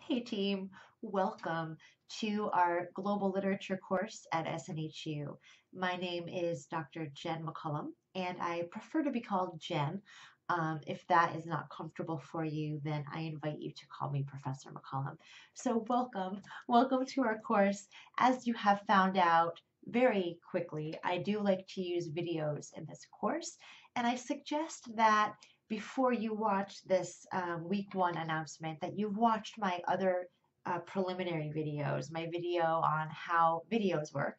Hey team, welcome to our global literature course at SNHU. My name is Dr. Jen McCullum, and I prefer to be called Jen. If that is not comfortable for you, then I invite you to call me Professor McCullum. So welcome to our course. As you have found out very quickly, I do like to use videos in this course, and I suggest that before you watch this week one announcement that you've watched my other preliminary videos, my video on how videos work.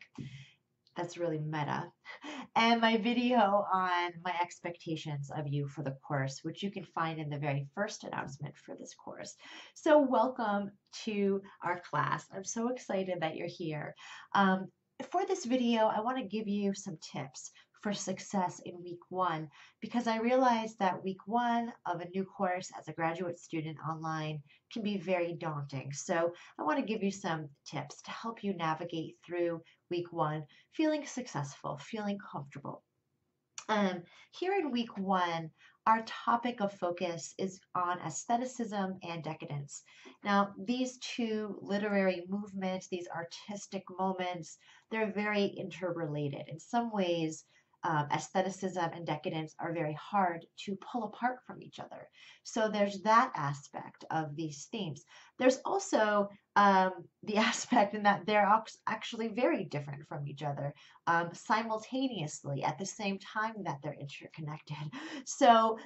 That's really meta. And my video on my expectations of you for the course, which you can find in the very first announcement for this course. So welcome to our class. I'm so excited that you're here. Um, for this video, I want to give you some tips for success in week one because I realized that week one of a new course as a graduate student online can be very daunting. So I want to give you some tips to help you navigate through week one feeling successful, feeling comfortable. Um, Here in week one, our topic of focus is on aestheticism and decadence. Now, these two literary movements, these artistic moments, they're very interrelated. In some ways, aestheticism and decadence are very hard to pull apart from each other. So there's that aspect of these themes. There's also the aspect in that they're actually very different from each other simultaneously at the same time that they're interconnected. So,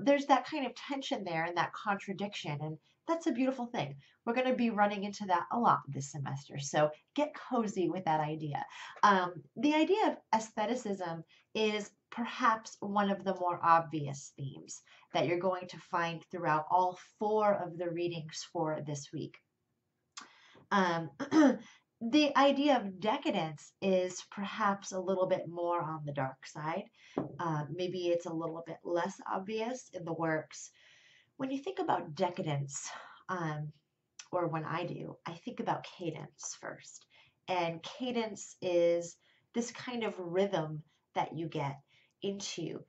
there's that kind of tension there and that contradiction. And that's a beautiful thing. We're going to be running into that a lot this semester. So get cozy with that idea. The idea of aestheticism is perhaps one of the more obvious themes that you're going to find throughout all four of the readings for this week. Um, the idea of decadence is perhaps a little bit more on the dark side. Maybe it's a little bit less obvious in the works. When you think about decadence, um, or when I do, I think about cadence first. And cadence is this kind of rhythm that you get into,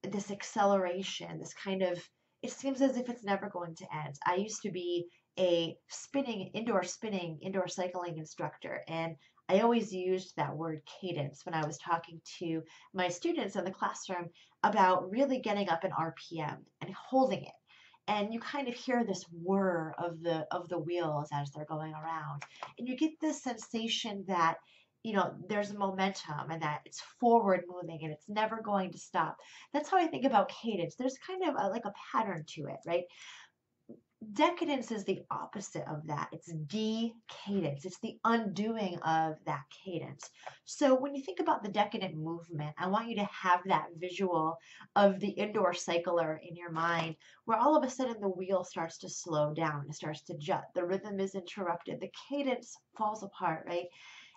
this acceleration, this kind of, it seems as if it's never going to end. I used to be a spinning, indoor cycling instructor, and I always used that word cadence when I was talking to my students in the classroom about really getting up an RPM and holding it, and you kind of hear this whir of the wheels as they're going around, and you get this sensation that there's momentum and that it's forward moving and it's never going to stop. That's how I think about cadence. There's kind of like a pattern to it, right? Decadence is the opposite of that. It's decadence. It's the undoing of that cadence. So when you think about the decadent movement, I want you to have that visual of the indoor cycler in your mind, where all of a sudden the wheel starts to slow down, it starts to jut, the rhythm is interrupted, the cadence falls apart, right?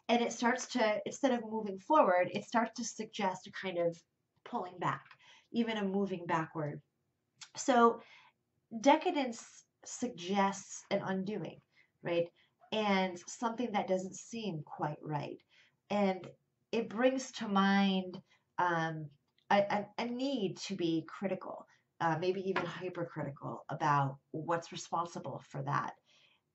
And it starts to, instead of moving forward, it starts to suggest a kind of pulling back, even a moving backward. So decadence suggests an undoing, right? And something that doesn't seem quite right. And it brings to mind a need to be critical, maybe even hypercritical about what's responsible for that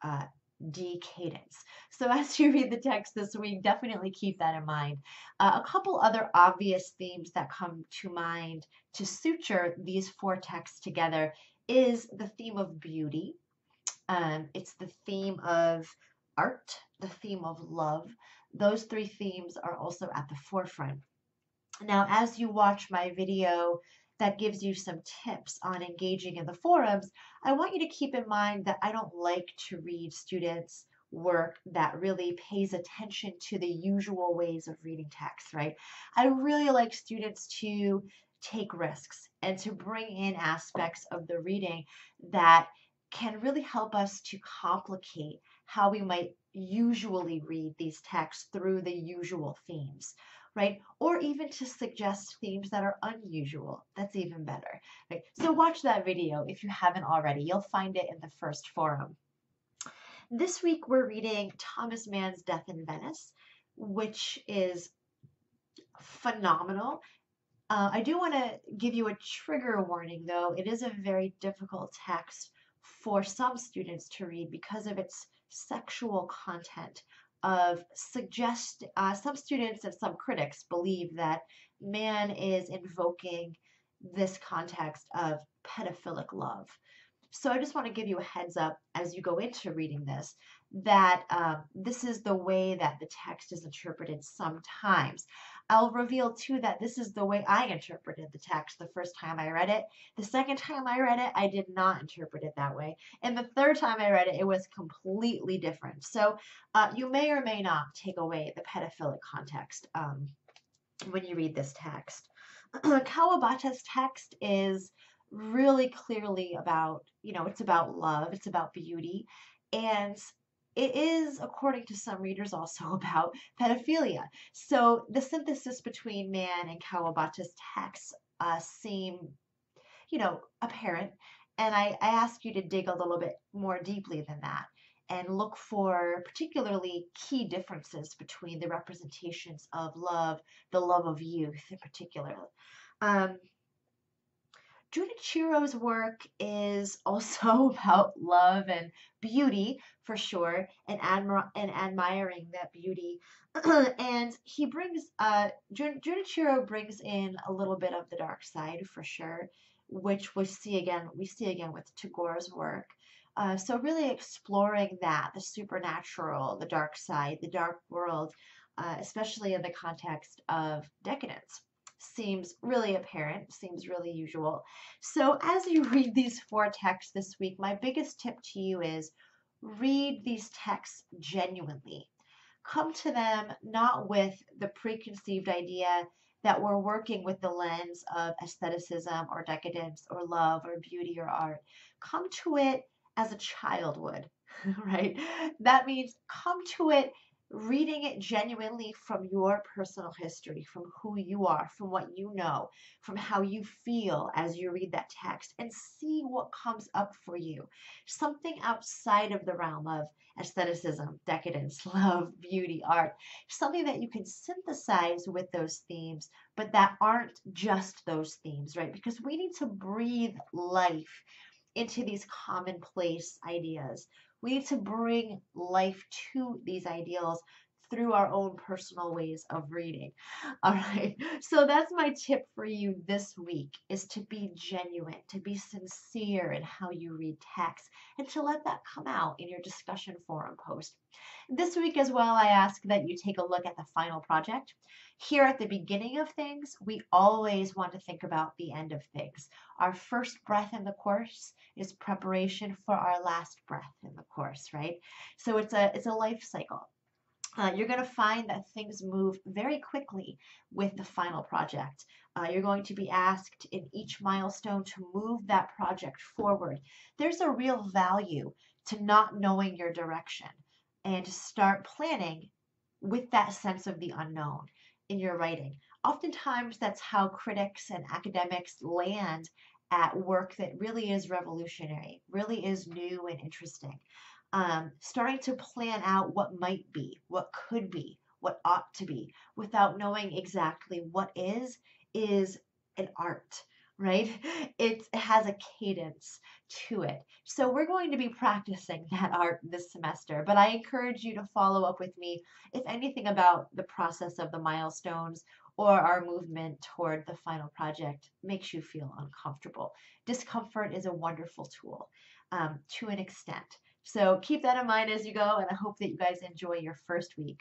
uh, decadence. So as you read the text this week, definitely keep that in mind. A couple other obvious themes that come to mind to suture these four texts together is the theme of beauty. It's the theme of art, the theme of love. Those three themes are also at the forefront. Now, as you watch my video that gives you some tips on engaging in the forums, I want you to keep in mind that I don't like to read students' work that really pays attention to the usual ways of reading text, right? I really like students to take risks and to bring in aspects of the reading that can really help us to complicate how we might usually read these texts through the usual themes, right? Or even to suggest themes that are unusual. That's even better, right? So watch that video if you haven't already. You'll find it in the first forum. This week we're reading Thomas Mann's Death in Venice, which is phenomenal. I do want to give you a trigger warning, though. It is a very difficult text for some students to read because of its sexual content. Of suggest Some students and some critics believe that Mann is invoking this context of pedophilic love. So I just want to give you a heads up as you go into reading this that this is the way that the text is interpreted sometimes. I'll reveal too that this is the way I interpreted the text the first time I read it. The second time I read it, I did not interpret it that way. And the third time I read it, it was completely different. So you may or may not take away the pedophilic context when you read this text. Kawabata's text is really clearly about, it's about love, it's about beauty, and it is, according to some readers, also about pedophilia. So the synthesis between Mann and Kawabata's texts seem, apparent. And I ask you to dig a little bit more deeply than that and look for particularly key differences between the representations of love, the love of youth in particular. Um, Junichiro's work is also about love and beauty for sure, and admiring that beauty. And he brings Junichiro brings in a little bit of the dark side for sure, which we see again with Tagore's work. So really exploring that, the supernatural, the dark side, the dark world, especially in the context of decadence, seems really apparent, seems really usual. So, as you read these four texts this week, my biggest tip to you is read these texts genuinely. Come to them not with the preconceived idea that we're working with the lens of aestheticism or decadence or love or beauty or art. Come to it as a child would, right? That means come to it reading it genuinely from your personal history, from who you are, from what you know, from how you feel as you read that text, and see what comes up for you. Something outside of the realm of aestheticism, decadence, love, beauty, art, something that you can synthesize with those themes, but that aren't just those themes, right? Because we need to breathe life into these commonplace ideas. We need to bring life to these ideals through our own personal ways of reading. All right. So that's my tip for you this week is to be genuine, to be sincere in how you read text, and to let that come out in your discussion forum post. This week as well, I ask that you take a look at the final project. Here at the beginning of things, we always want to think about the end of things. Our first breath in the course is preparation for our last breath in the course, right? So it's a life cycle. You're going to find that things move very quickly with the final project. You're going to be asked in each milestone to move that project forward. There's a real value to not knowing your direction and to start planning with that sense of the unknown in your writing. Oftentimes, that's how critics and academics land at work that really is revolutionary, really is new and interesting. Starting to plan out what might be, what could be, what ought to be, without knowing exactly what is an art, right? It has a cadence to it. So we're going to be practicing that art this semester, but I encourage you to follow up with me if anything about the process of the milestones or our movement toward the final project makes you feel uncomfortable. Discomfort is a wonderful tool to an extent. So keep that in mind as you go, and I hope that you guys enjoy your first week.